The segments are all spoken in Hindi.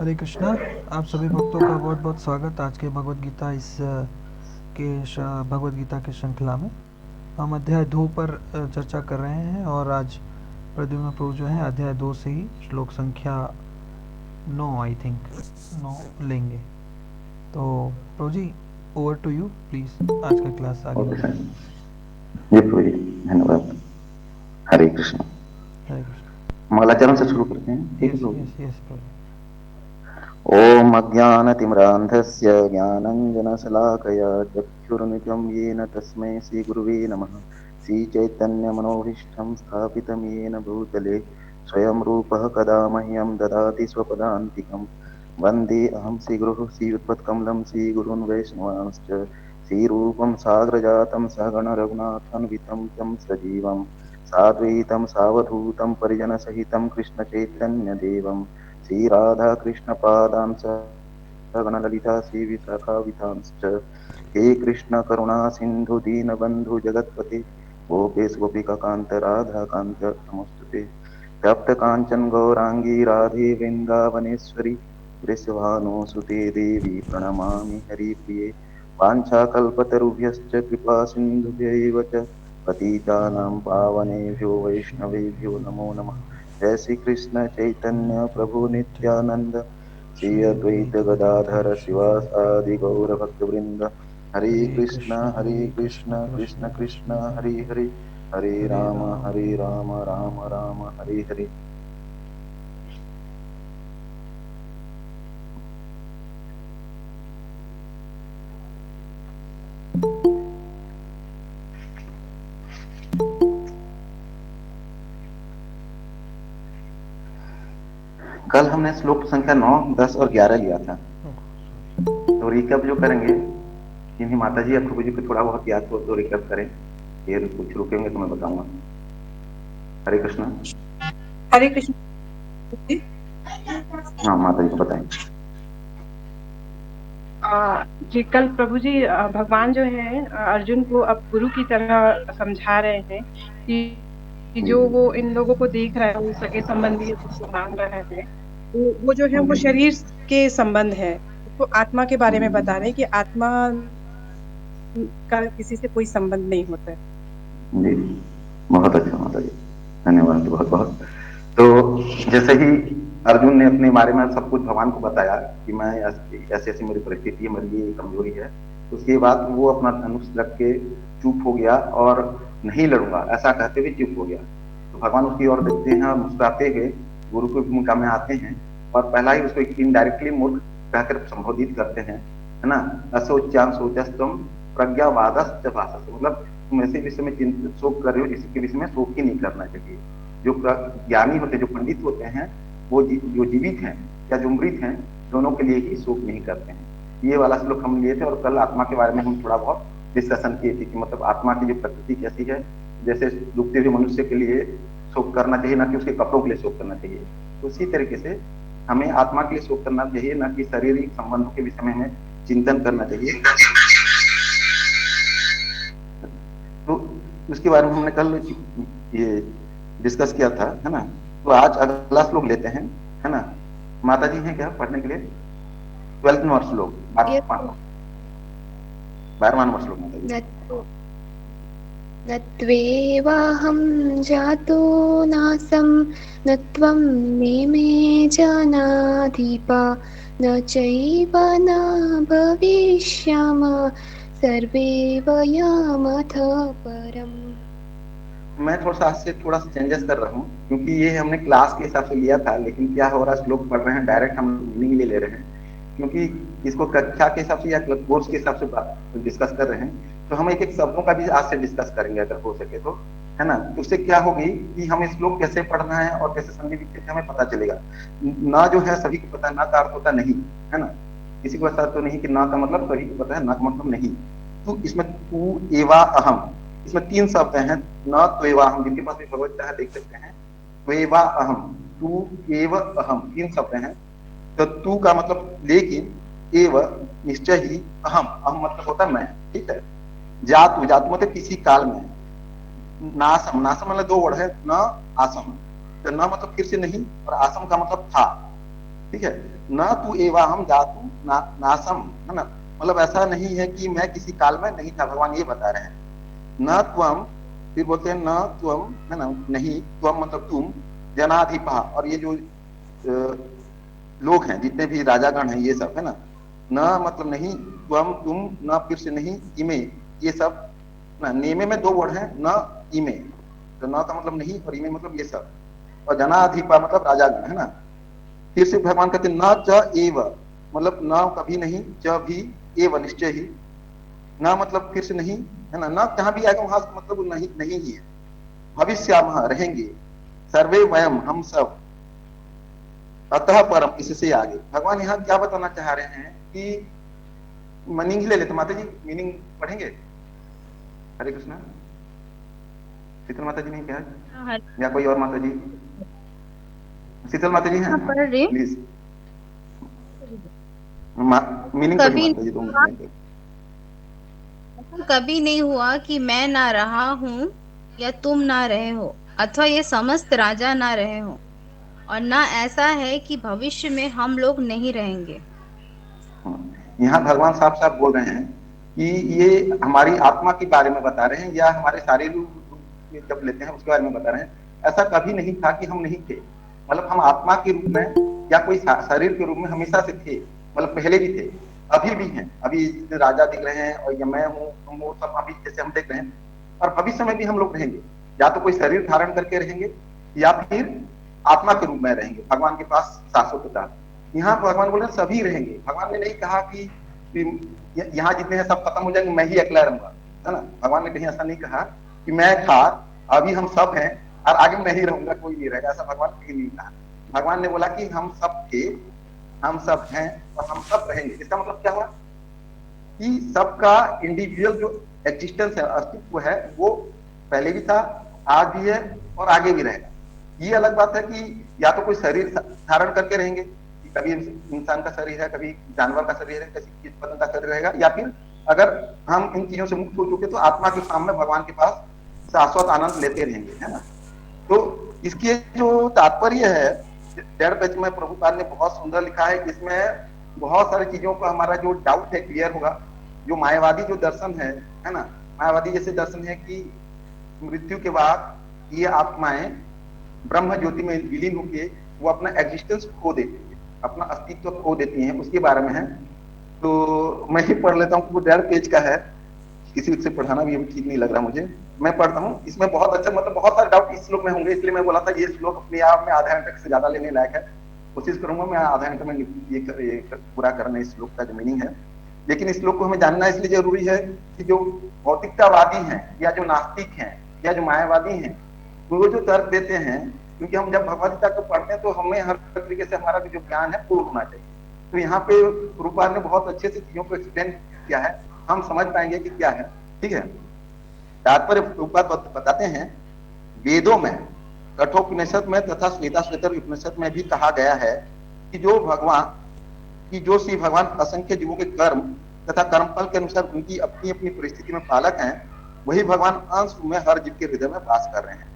हरे कृष्णा। आप सभी भक्तों का बहुत बहुत स्वागत आज के भगवत गीता भगवत गीता के श्रृंखला में। हम अध्याय 2 पर चर्चा कर रहे हैं और आज प्रद्युम्न प्रभु जो है अध्याय 2 से ही श्लोक संख्या 9 आई थिंक 9 लेंगे। तो प्रभु जी, ओवर टू यू प्लीज, आज का क्लास आगे ओके सर। बढ़ाइए। जी प्रभु जी, धन्यवाद। हरे कृष्ण। हरे कृष्ण। मंगलाचरण से शुरू करते हैं, ठीक है यस प्रभु जी। यस यस प्रभु। ओम अज्ञानतिम्रान्धस्य ज्ञानञ्जनशलाकया चक्षुरुन्मिलितं येन तस्मै श्रीगुरुवे नमः। श्रीचैतन्यमनोभीष्टं स्थापितं येन भूतले स्वयं रूपः कदा मह्यं ददाति स्वपदान्तिकं। वन्दे अहं श्रीगुरुः श्रीयुत्पत्कमलं श्रीगुरून् वैष्णवांश्च श्रीरूपं साग्रजातं सहगण रघुनाथान्वितं तं सजीवं साद्वैतं सावधूतं परिजनसहितं कृष्णचैतन्यदेवम् श्री राधा कृष्ण पादान् गणललिता श्रीविशाखावितांश्च। हे कृष्ण करुणा सिन्धु दीनबन्धु जगत्पते गोपेश गोपिकान्त राधाकान्त नमोऽस्तुते। तप्त काञ्चन गौराङ्गी राधे वृन्दावनेश्वरी वृषभानुसुते देवी प्रणमामि हरिप्रिये। वाञ्छाकल्पतरुभ्यश्च कृपा सिन्धुभ्यैव च पतितानां पावनेभ्यो वैष्णवेभ्यो नमो नमः। जय श्री कृष्ण चैतन्य प्रभु नित्यानंद श्री अद्वैत गदाधर शिवासादि गौर भक्त वृंद। हरे कृष्ण कृष्ण कृष्ण कृष्ण कृष्ण हरे हरे हरे हरे राम राम राम राम हरे हरे। कल हमने श्लोक संख्या 9, 10 और 11 लिया था। तो रिकैप जो करेंगे, इन्हीं माता जी या प्रभु जी को थोड़ा बहुत याद हो तो रिकैप करें, फिर कुछ रुकेंगे तो मैं बताऊंगा। हरे कृष्ण। हरे कृष्ण जी। हाँ माता जी को बताएं। जी, कल प्रभु जी भगवान जो है अर्जुन को अब गुरु की तरह समझा रहे हैं कि जी जो वो इन लोगों को देख रहा है, वो सगे संबंधी जिसको मान रहा है, वो जो है वो जी शरीर के संबंध है। तो आत्मा के बारे में बता रहे हैं कि आत्मा का किसी से कोई संबंध नहीं होता है। जी, बहुत अच्छा माता जी, धन्यवाद बहुत बहुत। तो जैसे ही अर्जुन ने अपने बारे में सब कुछ भगवान को बताया कि मैं ऐसी ऐसी मेरी परिस्थिति है, मेरी ये कमजोरी है, तो उसके बाद वो अपना धनुष रख के चुप हो गया और नहीं लड़ूंगा ऐसा कहते हुए चुप हो गया। तो भगवान उसकी ओर देखते हैं और मुस्कुराते हुए गुरु की भूमिका में आते हैं और पहला ही उसको इनडायरेक्टली मूर्ख कहकर संबोधित करते हैं, है ना। असोच्यान सोचस्तम प्रज्ञावादश्च भाषस, मतलब तुम ऐसे विषय में चिंतित शोक कर रहे हो जिसके विषय में शोक ही नहीं करना चाहिए। जो ज्ञानी होते हैं, जो पंडित होते हैं, वो जो जीवित हैं या जो मृत हैं, दोनों के लिए ही शोक नहीं करते हैं। ये वाला श्लोक हम लिए थे और कल आत्मा के बारे में हम थोड़ा बहुत डिस्कशन किए थे कि मतलब आत्मा की जो प्रकृति कैसी है। जैसे डूबते हुए मनुष्य के लिए शोक करना चाहिए, ना कि उसके कपड़ों के लिए शोक करना चाहिए। तो उसी तरीके से हमें आत्मा के लिए शोक करना चाहिए, ना कि शारीरिक संबंधों के विषय में हमें चिंतन करना चाहिए। तो उसके बारे में हमने कल ये डिस्कस किया था, है ना। तो आज अगला श्लोक लेते हैं, है ना। माता जी हैं क्या पढ़ने के लिए? 12 नंबर श्लोक, 12वां नंबर श्लोक माता जी। न त्वेवाहं जातो नासं न त्वं नेमे जनाधिपा न चैव न भविष्यामः सर्वे वयमथ परम्। मैं थोड़ा सा आज से थोड़ा सा चेंजेस कर रहा हूँ, क्योंकि ये हमने क्लास के हिसाब से लिया था, लेकिन क्या हो रहा है, श्लोक पढ़ रहे हैं डायरेक्ट हम मीनिंग ले ले रहे हैं। क्योंकि इसको कक्षा के हिसाब से या कोर्स के हिसाब से डिस्कस कर रहे हैं, तो हम एक एक शब्दों का भी आज से डिस्कस करेंगे अगर हो सके तो, है ना। तो उससे क्या होगी कि हमें श्लोक कैसे पढ़ना है और कैसे संधि विच्छेद हमें पता चलेगा। ना जो है सभी को पता है, ना का अर्थ होता नहीं, है ना। किसी को ऐसा तो नहीं कि ना का मतलब सभी को पता है, ना का मतलब नहीं। तो इसमें तू एवा अहम, इसमें 3 शब्द हैं। न त्वेवा अहम, जिनके पास भी भगवत चाह देख सकते हैं। त्वेवा अहम, तू एव अहम, 3 शब्द हैं। तो तू का मतलब लेकिन, एव निश्चय ही, अहम, अहम मतलब होता मैं, ठीक है। जातु, जातु मतलब किसी काल में। नासम, नासम मतलब 2 वर्ड है, न आसम। तो न मतलब फिर से नहीं और आसम का मतलब था। ठीक है। न तू एवा हम जातु नासम, है ना, मतलब ऐसा नहीं है कि मैं किसी काल में नहीं था, भगवान ये बता रहे हैं। न त्वम, फिर बोलते हैं न त्वम, है ना, नहीं, त्वम मतलब तुम, जनाधिपा, और ये जो लोग हैं जितने भी राजागण हैं ये सब, है ना, न मतलब नहीं, त्वम तुम, न फिर से नहीं, इमे, ये सब ना, नेमे में दो वर्ड हैं, न इमे, तो न का मतलब नहीं और इमे मतलब ये सब, और जनाधिपा मतलब राजागण, है ना। फिर से भगवान कहते हैं न च एव, मतलब न कभी नहीं, च भी, एव निश्चय ही, न मतलब फिर से नहीं, है ना, न जहां भी आएगा वहां मतलब नहीं नहीं ही है। भविष्यामः रहेंगे, सर्वे वयम हम सब, अतः परम इससे आगे। भगवान यहाँ क्या बताना चाह रहे हैं कि मीनिंग ही ले लेते, माता जी मीनिंग पढ़ेंगे। हरे कृष्णा, शीतल माता जी नहीं क्या, या कोई और माता जी, शीतल माता जी हैं, पढ़ रही हूँ। प्लीज मीनिंग पढ़ी कभी माता जी, 2 मिनट में। कभी नहीं हुआ कि मैं ना रहा हूँ या तुम ना रहे हो, अथवा ये समस्त राजा ना रहे हो, और ना ऐसा है कि भविष्य में हम लोग नहीं रहेंगे। यहाँ भगवान साफ साफ बोल रहे हैं कि ये हमारी आत्मा के बारे में बता रहे हैं, या हमारे शारीरिक रूप में जब लेते हैं उसके बारे में बता रहे हैं। ऐसा कभी नहीं था कि हम नहीं थे, मतलब हम आत्मा के रूप में या कोई शरीर के रूप में हमेशा से थे, मतलब पहले भी थे, अभी भी हैं। अभी राजा दिख रहे हैं और मैं हूँ, तुम हो, सब अभी जैसे हम देख रहे हैं, और भविष्य में भी हम लोग रहेंगे, या तो कोई शरीर धारण करके रहेंगे या फिर आत्मा के रूप में रहेंगे भगवान के पास शाश्वतता। यहाँ भगवान बोल रहे हैं सभी रहेंगे। भगवान ने नहीं कहा कि यहाँ जितने हैं सब खत्म हो जाएंगे, मैं ही अकेला रहूंगा, है ना। भगवान ने कहीं ऐसा नहीं कहा कि मैं था, अभी हम सब हैं और आगे मैं ही रहूंगा, कोई नहीं रहेगा, ऐसा भगवान कहीं नहीं कहा। भगवान ने बोला कि हम सब थे, हम सब हैं और हम सब रहेंगे। इसका मतलब क्या हुआ कि सबका इंडिविजुअल जो एग्जिस्टेंस है, अस्तित्व है, वो पहले भी था, आज भी है और आगे भी रहेगा। ये अलग बात है कि या तो कोई शरीर धारण करके रहेंगे, कभी इंसान का शरीर है, कभी जानवर का शरीर है, किसी कीट पतंग का शरीर रहेगा, या फिर अगर हम इन चीजों से मुक्त हो चुके तो आत्मा के सामने भगवान के पास शाश्वत आनंद लेते रहेंगे, है ना। तो इसके जो तात्पर्य है 1.5 पेज में प्रभुपाद ने बहुत सुंदर लिखा है। इसमें बहुत सारी चीजों का हमारा जो डाउट है क्लियर होगा। जो मायावादी जो दर्शन है ना, मायावादी जैसे दर्शन है कि मृत्यु के बाद ये आत्माएं ब्रह्म ज्योति में विलीन होके वो अपना एग्जिस्टेंस खो देती है, अपना अस्तित्व खो देती हैं, उसके बारे में है। तो मैं ही पढ़ लेता हूँ, वो 1.5 पेज का है, किसी से पढ़ाना भी ठीक नहीं लग रहा मुझे, मैं पढ़ता हूँ। इसमें बहुत अच्छा, मतलब बहुत सारे डाउट इस श्लोक में होंगे, इसलिए मैं बोला था ये श्लोक अपने आप में आधा घंटे से ज्यादा लेने लायक है। कोशिश करूंगा मैं आधा घंटे में ये पूरा करना इस श्लोक का जो मीनिंग है। लेकिन इस श्लोक को हमें जानना इसलिए जरूरी है कि जो भौतिकतावादी हैं या जो नास्तिक हैं या जो मायावादी हैं, वो जो तर्क देते हैं, क्योंकि हम जब भगवद गीता को पढ़ते हैं तो हमें हर तरीके से हमारा जो ज्ञान है पूर्ण होना चाहिए। तो यहाँ पे रूपाल ने बहुत अच्छे से चीजों को एक्सप्लेन किया है, हम समझ पाएंगे कि क्या है, ठीक है। तात्पर्य रूपाल बताते हैं, वेदों में, कठोपनिषद में तथा श्वेताश्वेतर उपनिषद में भी कहा गया है कि जो श्री भगवान असंख्य जीवों के कर्म तथा कर्मफल के अनुसार उनकी अपनी अपनी परिस्थिति में पालक हैं, वही भगवान अंश में हर जीव के हृदय में वास कर रहे हैं।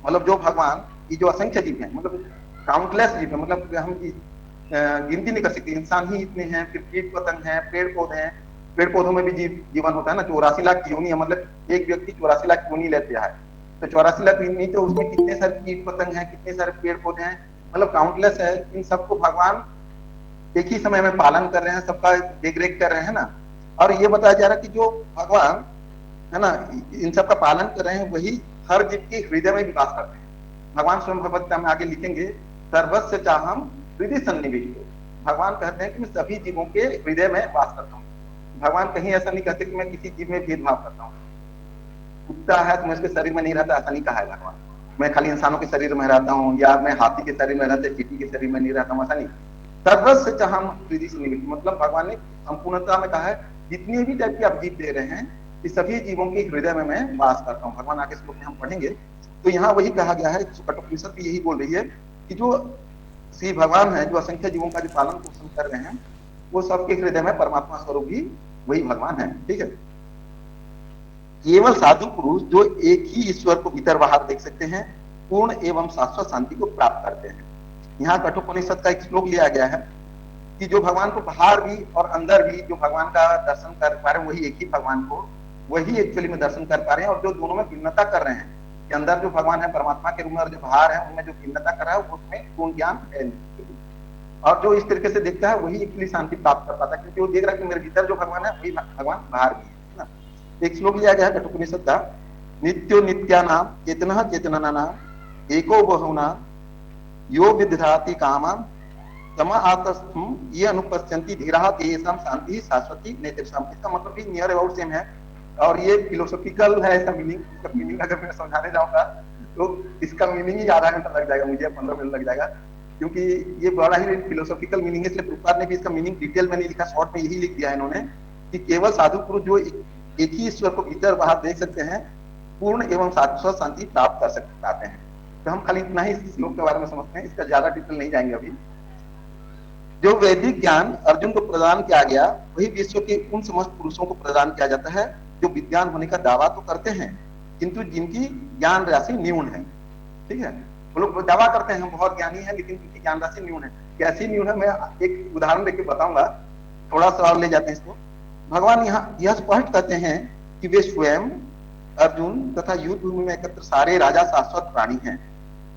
मतलब जो भगवान ये जो असंख्य जीव हैं, मतलब काउंटलेस जीव है, मतलब हम गिनती नहीं कर सकते, इंसान ही इतने हैं, फिर कीट पतंग हैं, पेड़ पौधे हैं, पेड़ पौधों में भी जीवन होता है ना। 84 लाख योनि है, मतलब एक व्यक्ति 84 लाख योनि लेते है, तो 84 लाख योनि, तो उसमें कितने सारे कीट पतंग हैं, कितने सारे पेड़ पौधे हैं, मतलब काउंटलेस है। इन सबको भगवान एक ही समय में पालन कर रहे हैं, सबका देख रेख कर रहे हैं ना। और ये बताया जा रहा है कि जो भगवान है ना इन सबका पालन कर रहे हैं, वही हर जीव के हृदय में विकास करते हैं। भगवान स्वयं भगवद्गीता में आगे लिखेंगे, सर्वस्व चाहम हृदय सन्निविष्टो। भगवान कहते हैं कि मैं सभी जीवों के हृदय में वास करता हूँ। भगवान कहीं ऐसा नहीं कहते कि मैं किसी जीव में भेदभाव करता हूँ। कुत्ता है तो मैं उसके शरीर में नहीं रहता, ऐसा नहीं कहा है भगवान। मैं खाली इंसानों के शरीर में रहता हूँ, या मैं हाथी के शरीर में रहता, चींटी के शरीर में नहीं रहता हूँ, ऐसा नहीं। सर्वस्व चाहम हृदय सन्निविष्टो, मतलब भगवान ने संपूर्णता में कहा है जितने भी टाइप के आप जीव दे रहे हैं, इस सभी जीवों के हृदय में मैं वास करता हूँ। भगवान आगे श्लोक में हम पढ़ेंगे तो यहाँ वही कहा गया है, कठोपनिषद भी यही बोल रही है कि जो श्री भगवान है, जो असंख्य जीवों का जो पालन पोषण कर रहे हैं, वो सबके हृदय में परमात्मा स्वरूप भी वही भगवान है, ठीक है। केवल साधु पुरुष जो एक ही ईश्वर को भीतर बाहर देख सकते हैं, पूर्ण एवं शाश्वत शांति को प्राप्त करते हैं। यहाँ कठोपनिषद का एक श्लोक लिया गया है कि जो भगवान को बाहर भी और अंदर भी जो भगवान का दर्शन कर पा रहे हैं, वही एक ही भगवान को वही एक्चुअली में दर्शन कर पा रहे हैं। और जो दोनों में भिन्नता कर रहे हैं कि अंदर जो भगवान है परमात्मा के रूप में और जो बाहर है उनमें जो भिन्नता कर रहा है उसमें पूर्ण ज्ञान है नहीं। और जो इस तरीके से देखता है वही एक्चुअली शांति प्राप्त कर पाता है, क्योंकि वो देख रहा है कि मेरे भीतर जो भगवान है वही भगवान बाहर भी है ना। एक श्लोक लिया गया है कठोपनिषद का, नित्यो नित्यानाम चेतनः चेतनानाम एको बहुना यो विदधाति कामाम तमा आतस्थम ये अनुपश्यन्ति धीराः तेषां शांति शाश्वती नेतिर्षाम्। इसका मतलब भी नियर अबाउट सेम है और ये फिलोसॉफिकल है इसका मीनिंग। इसका मीनिंग अगर मैं समझाने जाऊंगा तो इसका मीनिंग ही आधा घंटा लग जाएगा मुझे, 15 मिनट लग जाएगा, क्योंकि ये बड़ा ही फिलोसॉफिकल मीनिंग है। इसलिए प्रभुपाद ने भी इसका मीनिंग डिटेल में नहीं लिखा, शॉर्ट में यही लिख दिया है इन्होंने कि केवल साधु पुरुष जो एक ही ईश्वर को भीतर बाहर देख सकते हैं पूर्ण एवं शाश्वत शांति प्राप्त कर पाते हैं। तो हम खाली इतना ही इस श्लोक के बारे में समझते हैं, इसका ज्यादा डिटेल नहीं जाएंगे अभी। जो वैदिक ज्ञान अर्जुन को प्रदान किया गया वही विश्व के उन समस्त पुरुषों को प्रदान किया जाता है जो विद्वान होने का दावा तो करते हैं किंतु जिनकी ज्ञान राशि न्यून है। ठीक है, वो लोग दावा करते हैं हम बहुत ज्ञानी हैं लेकिन उनकी ज्ञान राशि न्यून है। कैसी न्यून है मैं एक उदाहरण देकर बताऊंगा, थोड़ा सा और ले जाते हैं इसको। भगवान यहाँ यह स्पष्ट कहते हैं कि वे स्वयं अर्जुन तथा युद्ध भूमि में एकत्र सारे राजा शाश्वत प्राणी हैं।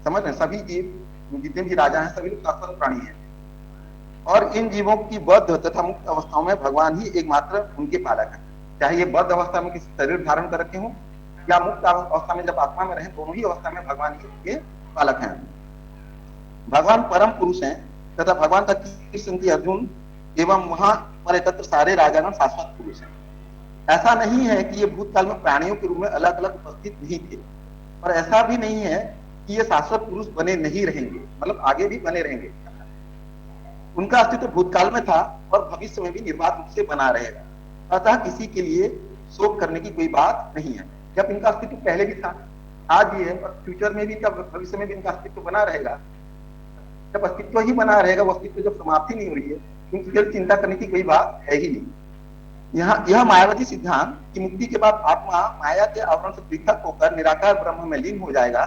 समझ रहे, सभी जीव जितने भी राजा हैं सभी लोग शाश्वत प्राणी हैं और इन जीवों की बद्ध तथा मुक्त अवस्थाओं में भगवान ही एकमात्र उनके पालक है। चाहे ये बद्ध अवस्था में किसी शरीर धारण कर रखे हों या मुक्त अवस्था में जब आत्मा में रहे, दोनों ही अवस्था में भगवान ही उनके पालक हैं। भगवान परम पुरुष हैं तथा भगवान का कृष्ण अर्जुन एवं वहां पर एकत्र सारे राजागण शाश्वत पुरुष हैं। ऐसा नहीं है कि ये भूतकाल में प्राणियों के रूप में अलग अलग उपस्थित नहीं थे, और ऐसा भी नहीं है कि ये शाश्वत पुरुष बने नहीं रहेंगे, मतलब आगे भी बने रहेंगे। उनका अस्तित्व भूतकाल में था और भविष्य में भी निर्बाध रूप से बना रहेगा, अतः किसी के लिए शोक करने की कोई बात नहीं है। जब इनका अस्तित्व पहले भी था, आज भी है और फ्यूचर में भी, तब भविष्य में भी इनका अस्तित्व बना रहेगा। जब अस्तित्व ही बना रहेगा, वो अस्तित्व जब समाप्ति नहीं हो रही है, उनकी चिंता करने की कोई बात है ही नहीं। यहाँ यह मायावादी सिद्धांत कि मुक्ति के बाद आत्मा माया के आवरण से पृथक होकर निराकार ब्रह्म में लीन हो जाएगा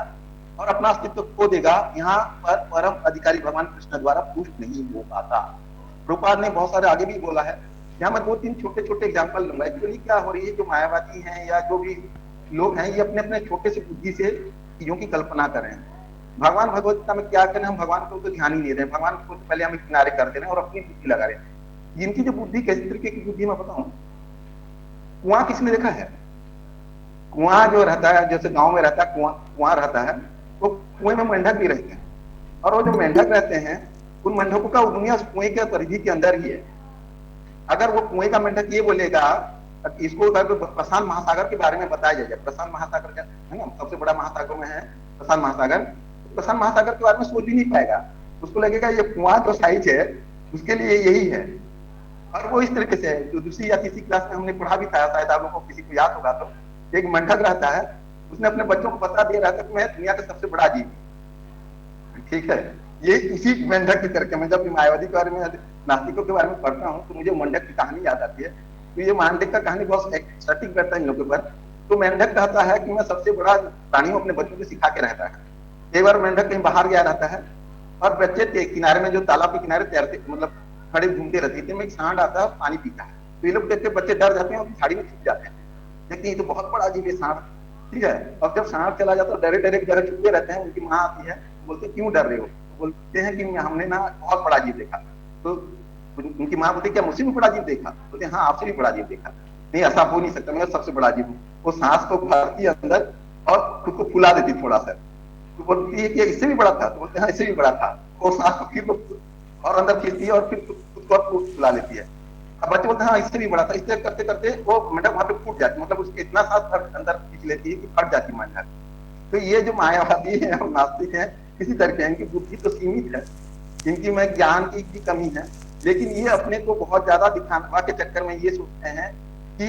और अपना अस्तित्व खो देगा, यहाँ पर परम अधिकारी भगवान कृष्ण द्वारा पुष्ट नहीं हो पाता। प्रभुपाद ने बहुत सारे आगे भी बोला है। यहाँ मैं 2-3 छोटे छोटे एग्जाम्पल लूंगा। एक्चुअली क्या हो रही है, जो मायावादी हैं या जो भी लोग हैं, ये अपने अपने छोटे से बुद्धि से चीजों की कल्पना कर रहे हैं। भगवान भगवत गीता में क्या करें, हम भगवान को तो ध्यान ही नहीं दे रहे, भगवान को तो पहले हम किनारे कर दे रहे हैं और अपनी बुद्धि लगा रहे हैं। जिनकी जो बुद्धि किस तरीके की बुद्धि मैं बताऊं, कुआं किसने देखा है? कुआं जो रहता है, जैसे गांव में रहता है कुआं रहता है, वो कुएं में मेंढक भी रहते हैं और वो जो मेंढक रहते हैं उन मेंढकों का दुनिया उस कुएं के परिधि के अंदर ही है। अगर वो कुएं का मेंढक ये बोलेगा, इसको प्रशांत महासागर के बारे में बताया जाए, प्रशांत महासागर है ना, सबसे बड़ा महासागर में है प्रशांत महासागर, प्रशांत महासागर के बारे में सोच ही नहीं पाएगा। उसको लगेगा ये कुआं जो साइज है उसके लिए यही है। और वो इस तरीके से जो दूसरी या तीसरी क्लास में हमने पढ़ा भी था, शायद आप लोगों को किसी को याद होगा, तो एक मेंढक रहता है, उसने अपने बच्चों को बता दिया रहता है कि मैं दुनिया का सबसे बड़ा जीव। ठीक है, ये इसी मेंढक के करके मैं जब मायावादी के बारे में, नास्तिकों के बारे में पढ़ता हूँ तो मुझे मेंढक की कहानी याद आती है। तो ये मेंढक का कहानी बहुत सटीक बैठता है इन लोगों के ऊपर। तो मेंढक कहता है कि मैं सबसे बड़ा प्राणी हूँ, अपने बच्चों को सिखा के रहता है। एक बार मेंढक कहीं बाहर गया रहता है और बच्चे किनारे में, जो तालाब के किनारे तैरते, मतलब खड़े घूमते रहते थे, में एक सांड आता है और पानी पीता है। तो ये लोग देखते बच्चे डर जाते हैं और झाड़ी में छुप जाते हैं, देखते हैं ये तो बहुत बड़ा अजीब है सांड। ठीक है, और जब सांड चला जाता है डरे डरे एक जगह छुपे रहते हैं। उनकी माँ आती है, बोलते क्यों डर रहे हो? बोलते हैं कि हमने ना बहुत बड़ा जीव देखा। तो उनकी माँ बोलती क्या मुझसे भी बड़ा जीव देखा? बोलते हाँ आपसे भी बड़ा जीव देखा। नहीं ऐसा हो नहीं सकता, मैं सबसे बड़ा जीव हूँ। वो सांस को भरती अंदर और खुद को फुला देती थोड़ा सा। तो बोलती है कि इससे भी बड़ा था? तो बोलते हाँ इससे भी बड़ा था। वो सांस को फिर और अंदर खींचती है और फिर खुद को फुला लेती है। अब बच्चे बोलते हैं हाँ इससे भी बड़ा था। इससे करते करते वो मेंढक वहां पे फूट जाती, मतलब उसके इतना सांस अंदर खींच लेती है कि फट जाती मेंढक। तो ये जो मायावादी है और नास्तिक है, इसी तरह इनकी बुद्धि तो सीमित है, इनकी में ज्ञान की भी कमी है, लेकिन ये अपने को बहुत ज्यादा दिखाने के चक्कर में ये सोचते हैं कि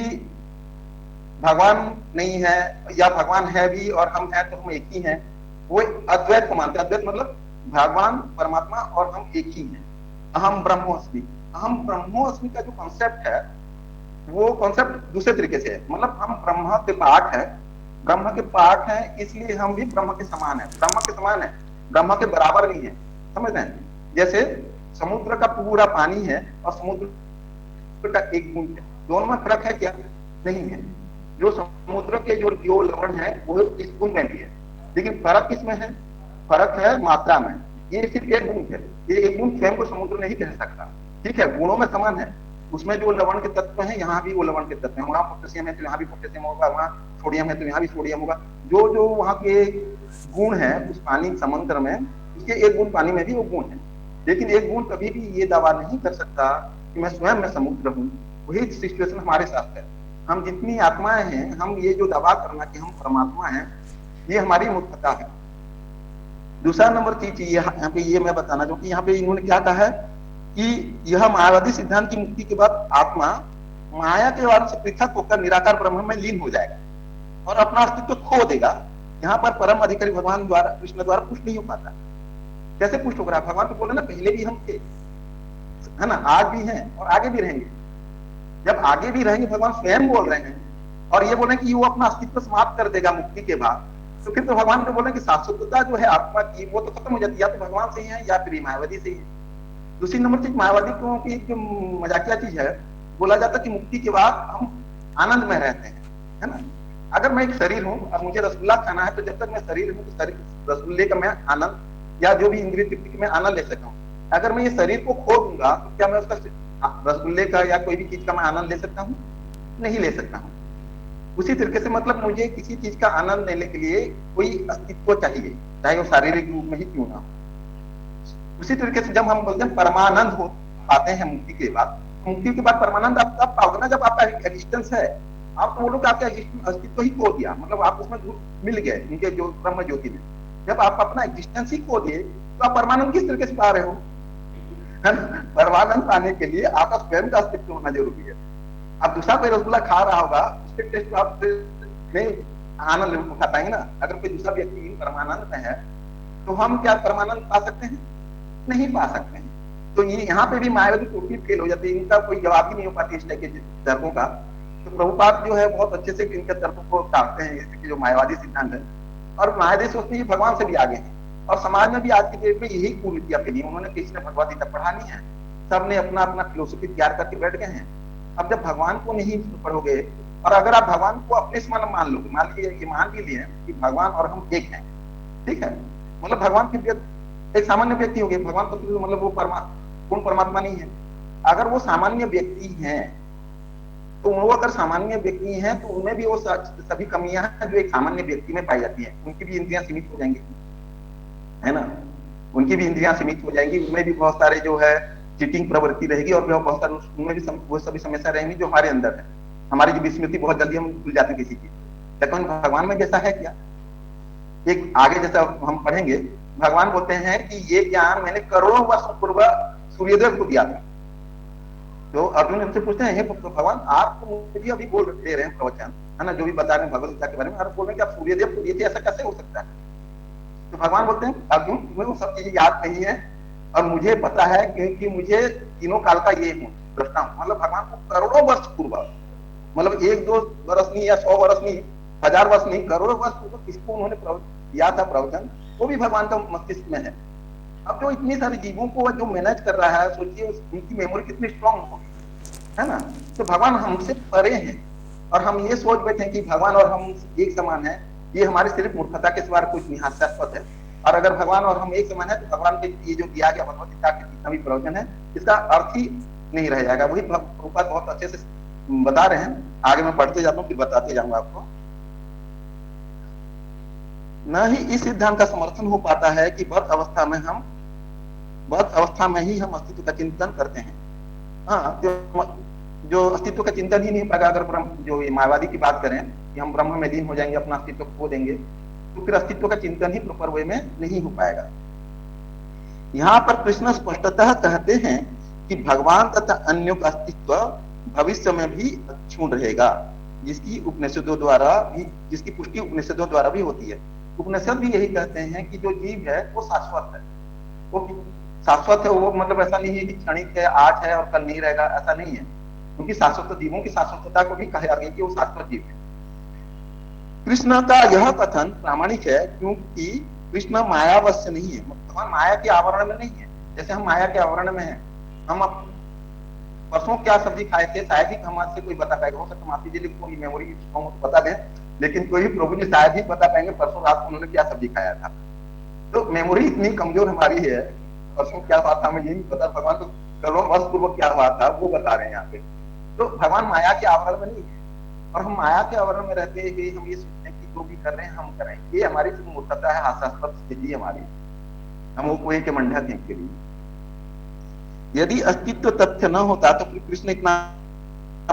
भगवान नहीं है या भगवान है भी और हम हैं तो हम एक ही हैं। वो अद्वैत को मानते हैं। अद्वैत मतलब भगवान परमात्मा और हम एक ही हैं। अहम ब्रह्मोस्मि, अहम ब्रह्मोस्मि का जो कॉन्सेप्ट है वो कॉन्सेप्ट दूसरे तरीके से है। मतलब हम ब्रह्म के पार्ट है, ब्रह्म के पार्ट है, इसलिए हम भी ब्रह्म के समान है। ब्रह्म के समान है, ब्रह्म के बराबर नहीं है। समझ रहे हैं? जैसे समुद्र का पूरा पानी है और समुद्र का एक बूंद है, दोनों में फर्क है क्या? नहीं है। जो समुद्र के जो लवण है वो इस बूंद में भी है, लेकिन फर्क किसमें है? फर्क है मात्रा में। ये सिर्फ एक बूंद है, ये एक बूंद स्वयं को समुद्र नहीं कह सकता। ठीक है, गुणों में समान है, उसमें जो लवण के तत्व हैं यहाँ भी वो लवण के तत्व हैं, वहां पोटेशियम है तो यहाँ भी पोटेशियम होगा, वहां सोडियम है तो यहाँ भी सोडियम होगा। जो जो वहाँ के गुण है उस पानी समुद्र में, उसके एक बूंद पानी में भी वो गुण है। लेकिन एक बूंद कभी भी ये दावा नहीं कर सकता कि मैं स्वयं में समुद्र हूँ। वही सिचुएशन हमारे साथ है। हम जितनी आत्माएं हैं, हम ये जो दावा करना कि हम परमात्मा हैं, ये हमारी मूर्खता है। दूसरा नंबर चीज यहाँ पे ये मैं बताना चाहूँ कि यहाँ पे इन्होंने क्या कहा है कि यह मायावादी सिद्धांत की मुक्ति के बाद आत्मा माया के वार से पृथक होकर निराकार ब्रह्म में लीन हो जाएगा और अपना अस्तित्व खो देगा। यहाँ पर परम अधिकारी भगवान द्वारा, कृष्ण द्वारा पुष्ट नहीं हो पाता। कैसे पुष्ट होगा? भगवान तो बोले ना पहले भी हम थे, है ना, आज भी हैं और आगे भी रहेंगे। जब आगे भी रहेंगे, भगवान स्वयं बोल रहे हैं और ये बोले कि वो अपना अस्तित्व समाप्त कर देगा मुक्ति के बाद, तो फिर तो भगवान को बोले कि शाश्वतता जो है आत्मा की वो तो खत्म हो जाती है, या तो भगवान से ही है या फिर मायावादी से ही है। दूसरी नंबर चीज, मायावादी की जो मजाकिया चीज है, बोला जाता है कि मुक्ति के बाद हम आनंद में रहते हैं, है ना। अगर मैं एक शरीर हूँ और मुझे रसगुल्ला खाना है, तो जब तक मैं शरीर हूँ तो शरीर रसगुल्ले का मैं आनंद या जो भी इंद्रिय तृप्ति की मैं आनंद ले सकता हूँ। अगर मैं ये शरीर को खो दूंगा तो क्या मैं उसका रसगुल्ले का या कोई भी चीज का मैं आनंद ले सकता हूँ? नहीं ले सकता हूँ। उसी तरीके से मतलब मुझे किसी चीज का आनंद लेने के लिए कोई अस्तित्व चाहिए, चाहे वो शारीरिक रूप में ही क्यों ना हो। उसी तरीके से जब हम बोलते हैं परमानंद हो पाते हैं मुक्ति के बाद, मुक्ति के बाद परमानंद आप तब पाओगे ना जब आपका एग्जिस्टेंस है। आप तो बोलो कि आपका अस्तित्व ही खो दिया, मतलब आप उसमें मिल गए उनके जो ब्रह्म ज्योति में। जब आप अपना एग्जिस्टेंस ही खो दिए तो आप परमानंद किस तरीके से पा रहे हो? परमानंद पाने के लिए आपका स्वयं का अस्तित्व होना जरूरी है। अब दूसरा कोई रसगुल्ला खा रहा होगा, उसके टेस्ट आप नहीं आनंद उठा पाएंगे ना। अगर कोई दूसरा व्यक्ति परमानंद में है तो हम क्या परमानंद पा सकते हैं? नहीं पा सकते हैं। तो ये यहाँ पे भी मायावादी टोटली फेल हो जाती है, इनका कोई जवाब ही नहीं हो पाती इस टाइप के तर्कों का। तो प्रभुपाद जो है बहुत अच्छे से इनके तर्कों को टालते हैं, जैसे कि जो मायावादी सिद्धांत है। और मायावादी सोचते हैं भगवान से भी आगे है, और समाज में भी आज की डेट में यही कुरीतियां फैली। उन्होंने किसी ने भगवद गीता पढ़ा नहीं है, सबने अपना अपना फिलोसफी तैयार करके बैठ गए हैं। अब जब भगवान को नहीं पढ़ोगे, और अगर आप भगवान को अपने समान मान लोगे, मान लीजिए ये मान भी लिए कि भगवान और हम एक हैं, ठीक है, मतलब भगवान फिर एक सामान्य व्यक्ति हो गए, भगवान तो फिर मतलब वो पूर्ण परमात्मा नहीं है। अगर वो सामान्य व्यक्ति हैं तो वो अगर सामान्य व्यक्ति हैं तो उनमें भी वो सभी कमियां हैं जो एक सामान्य व्यक्ति में पाई जाती है। उनकी भी इंद्रियां सीमित हो जाएंगी, है ना, उनकी भी इंद्रियां सीमित हो जाएंगी। उनमें भी बहुत सारे जो है चीटिंग प्रवृत्ति रहेगी, और बहुत सारे उनमें भी वो सभी समस्या रहेंगी जो हमारे अंदर है। हमारी जो विस्मृति बहुत जल्दी हम भूल जाते हैं किसी चीज, लेकिन भगवान में जैसा है क्या? एक आगे जैसा हम पढ़ेंगे, भगवान बोलते हैं कि ये ज्ञान मैंने करोड़ों वर्ष पूर्व सूर्यदेव को दिया था। तो अर्जुन उनसे पूछते हैं, भगवान आप तो मुझे अभी बोल दे रहे हैं प्रवचन, है ना, जो भी बता रहे हैं भगवद गीता के बारे में, आप बोल रहे हैं कि आप सूर्यदेव को दिए थे, ऐसा कैसे हो सकता है? तो भगवान बोलते हैं अर्जुन तुम्हें वो सब चीजें याद नहीं है, और मुझे पता है क्योंकि मुझे तीनों काल का ये हूँ दृष्टा हूँ। मतलब भगवान को करोड़ों वर्ष पूर्व, मतलब 1-2 वर्ष नहीं या 100 वर्ष नहीं, 1000 वर्ष नहीं, करोड़ों वर्ष पूर्व किसको उन्होंने दिया था प्रवचन, वो भी भगवान का मस्तिष्क में है। अब जो इतनी सारे जीवों को जो मैनेज कर रहा है, सोचिए उनकी मेमोरी कितनी स्ट्रांग होगी, है ना। तो भगवान हमसे परे हैं, और हम ये सोच बैठे हैं कि भगवान और हम एक समान है। ये हमारी सिर्फ मूर्खता के सिवा कुछ नहीं, हास्यास्पद है। और अगर भगवान और हम एक समान है तो भगवान के ये जो दिया गया भगवद गीता के जितना भी प्रवचन है, इसका अर्थ ही नहीं रह जाएगा। वही प्रभुपाद बहुत अच्छे से बता रहे हैं। आगे मैं पढ़ते जाता हूँ, फिर बताते जाऊंगा आपको। न ही इस सिद्धांत का समर्थन हो पाता है कि बद्ध अवस्था में ही हम अस्तित्व का चिंतन करते हैं। हाँ, जो अस्तित्व का चिंतन ही नहीं पाएगा, अगर जो मायावादी की बात करें कि हम ब्रह्म में लीन हो जाएंगे, अपना अस्तित्व खो देंगे, तो फिर अस्तित्व का चिंतन ही प्रॉपर वे में नहीं हो पाएगा। यहाँ पर कृष्ण स्पष्टतः कहते हैं कि भगवान तथा अन्यों का अस्तित्व भविष्य में भी अक्षुण्ण रहेगा, जिसकी पुष्टि उपनिषदों द्वारा भी होती है। उपनिषद भी यही कहते हैं कि जो जीव है वो शाश्वत है, वो शाश्वत है। वो मतलब ऐसा नहीं है कि क्षणिक है, आज है और कल नहीं रहेगा, ऐसा नहीं है। क्योंकि शाश्वत जीवों की शाश्वतता को भी कहा गया कि वो शाश्वत जीव है। कृष्ण का यह कथन प्रामाणिक है, क्योंकि कृष्ण मायावश्य नहीं है, भगवान माया के आवरण में नहीं है। जैसे हम माया के आवरण में हैं, हम अब परसों क्या सब्जी खाए थे, शायद ही हमसे कोई बता पाएगा। हो सकता माफी जी कोई मेमोरी बता दें, लेकिन कोई भी प्रभु जी शायद ही बता पाएंगे परसों रात को उन्होंने क्या सब्जी खाया था। तो मेमोरी इतनी कमजोर हमारी है, परसों क्या हुआ था हमें ये नहीं पता, भगवान तो करो बस पूर्वक क्या हुआ था वो बता रहे हैं यहाँ पे। तो भगवान माया के आवरण में नहीं है, और हम माया के आवरण में रहते हुए हम ये सोचते हैं कि जो भी कर रहे हैं हम करें। ये हमारी सिर्फ मूर्खता है, हास्यास्पद स्थिति हमारी, हम वो कुएं के मंडा थे के लिए। यदि अस्तित्व तथ्य न होता तो फिर कृष्ण इतना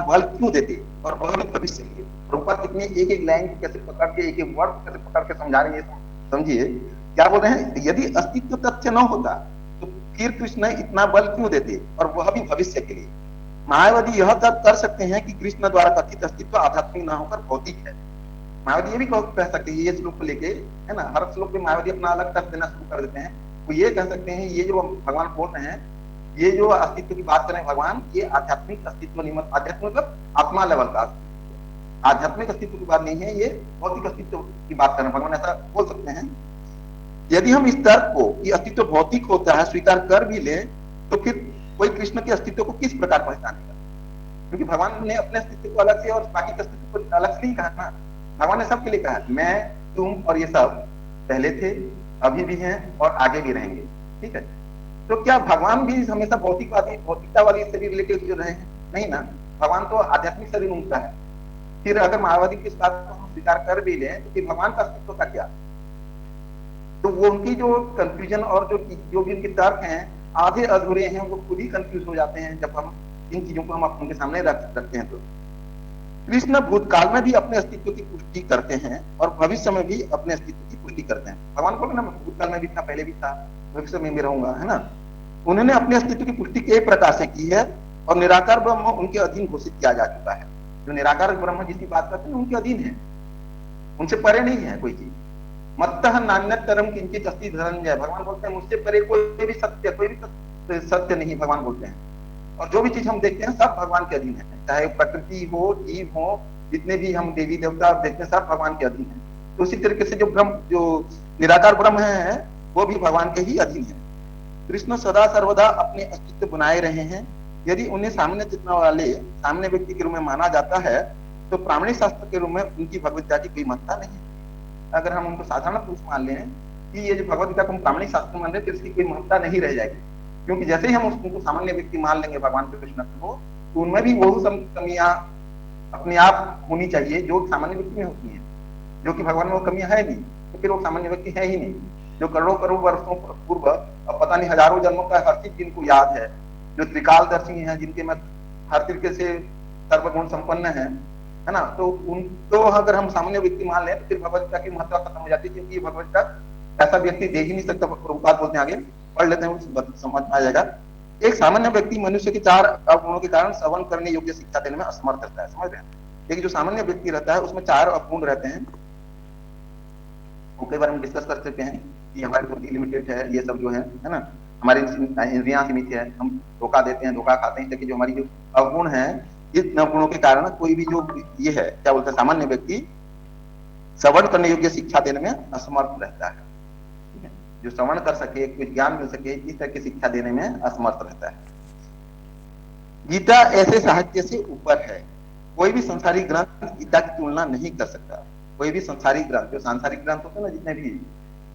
बल क्यों देते, और वह भी भविष्य के लिए। प्रभुपाद कितनी एक एक लाइन कैसे पकड़ के, एक एक वर्ड कैसे पकड़ के समझा रहे हैं, समझिए क्या बोल रहे हैं। यदि अस्तित्व तथ्य न होता तो फिर कृष्ण इतना बल क्यों देते, और वह भी भविष्य के लिए। मायावादी यह तर्क कर सकते हैं कि कृष्ण द्वारा कथित अस्तित्व आध्यात्मिक न होकर भौतिक है। मायावादी ये भी कह सकते हैं, ये श्लोक को लेके है ना, हर श्लोक में मायावादी अपना अलग तर्क देना शुरू कर देते हैं। वो ये कह सकते हैं ये जो भगवान बोल रहे हैं, ये जो अस्तित्व की बात करें भगवान, ये आध्यात्मिक अस्तित्व नहीं, आध्यात्मिक मतलब आत्मा लेवल का अस्तित्व, आध्यात्मिक अस्तित्व की बात नहीं है, ये भौतिक अस्तित्व की बात कर रहे हैं। भगवान ऐसा बोल सकते हैं। यदि हम इस तर्क को कि अस्तित्व भौतिक होता है स्वीकार कर भी ले, तो फिर कोई कृष्ण के अस्तित्व को किस प्रकार पहचानेगा, क्योंकि भगवान ने अपने अस्तित्व को अलग से और बाकी के अस्तित्व को अलग से नहीं कहा ना। भगवान ने सबके लिए कहा, मैं तुम और ये सब पहले थे, अभी भी हैं और आगे भी रहेंगे। ठीक है, तो क्या भगवान भी हमेशा भौतिकता वाली शरीर लेके रहे हैं? नहीं ना, भगवान तो आध्यात्मिक शरीर उनका है। फिर अगर मायावादी की इस बात को हम स्वीकार कर भी लें तो फिर भगवान का अस्तित्व का क्या? तो वो उनकी जो कंफ्यूजन और जो भी उनके तर्क हैं आधे अधूरे हैं, वो खुद ही कंफ्यूज हो जाते हैं जब हम इन चीजों को हम उनके सामने रखते हैं। तो कृष्ण भूतकाल में भी अपने अस्तित्व की पुष्टि करते हैं और भविष्य में भी अपने अस्तित्व की पुष्टि करते हैं। भगवान को ना भूतकाल में भी था, पहले भी था, भविष्य में भी रहूंगा, है ना। उन्होंने अपने अस्तित्व की पुष्टि कई प्रकार से की है और निराकार ब्रह्म उनके अधीन घोषित किया जा चुका है। जो निराकार ब्रह्म जिसकी बात करते हैं उनके अधीन है, उनसे परे नहीं है कोई चीज। मत्तः नान्यतरम किंचित अस्ति धनंजय, भगवान बोलते हैं मुझसे परे कोई भी सत्य नहीं, भगवान बोलते हैं। और जो भी चीज हम देखते हैं सब भगवान के अधीन है, चाहे प्रकृति हो, जीव हो, जितने भी हम देवी देवता देखते हैं सब भगवान के अधीन है। तो उसी तरीके से जो निराकार ब्रह्म है वो भी भगवान के ही अधीन है। कृष्ण सदा सर्वदा अपने अस्तित्व बनाए रहे हैं। यदि उन्हें सामान्य चेतना वाले सामान्य व्यक्ति के रूप में माना जाता है तो प्रामाणिक शास्त्र के रूप में उनकी भगवत गीता की कोई महत्ता नहीं है। अगर हम उनको साधारण पुरुष मान लें कि ये जो भगवत गीता को हम प्रामाणिक शास्त्र मान रहे हैं, तो इसकी कोई महत्ता नहीं रह जाएगी, क्योंकि जैसे ही हम उनको सामान्य व्यक्ति मान लेंगे भगवान कृष्ण को, तो उनमें भी वो सब कमियां अपने आप होनी चाहिए जो सामान्य व्यक्ति में होती है, जो कि भगवान में वो कमियां है नहीं, तो फिर वो सामान्य व्यक्ति है ही नहीं। जो करोड़ों करोड़ वर्षों पूर्व अब पता नहीं हजारों जन्मों का हर चीज जिनको याद है, जो त्रिकालदर्शी हैं, जिनके में हर तरीके से सर्वगुण संपन्न है ना, तो उनको अगर हम सामान्य व्यक्ति मान लें तो फिर भगवत की महत्ता खत्म हो जाती है, क्योंकि भगवत ऐसा व्यक्ति दे ही नहीं सकता। प्रभुपाद बोलते हैं, आगे पढ़ लेते हैं समझ में आ जाएगा। एक सामान्य व्यक्ति मनुष्य के 4 अवगुणों के कारण श्रवण करने योग्य शिक्षा देने में असमर्थ रहता है, समझ रहे हैं। एक जो सामान्य व्यक्ति रहता है उसमें 4 अवगुण रहते हैं, कई बार हम डिस्कस कर सकते हैं कि हमारी बुद्धि लिमिटेड है, ये सब जो है ना, हमारी इंद्रियां सीमित है, हम धोखा देते हैं, धोखा खाते हैं, लेकिन जो हमारी जो अवगुण है, इस अवगुणों के कारण कोई भी जो ये है क्या बोलते हैं सामान्य व्यक्ति श्रवण करने योग्य शिक्षा देने में असमर्थ रहता है। ठीक है, जो श्रवण कर सके, कुछ ज्ञान मिल सके, इस तरह की शिक्षा देने में असमर्थ रहता है। गीता ऐसे साहित्य से ऊपर है, कोई भी संसारिक ग्रंथ गीता की तुलना नहीं कर सकता। कोई भी संसारिक ग्रंथ, जो सांसारिक ग्रंथ होते हैं ना जितने भी,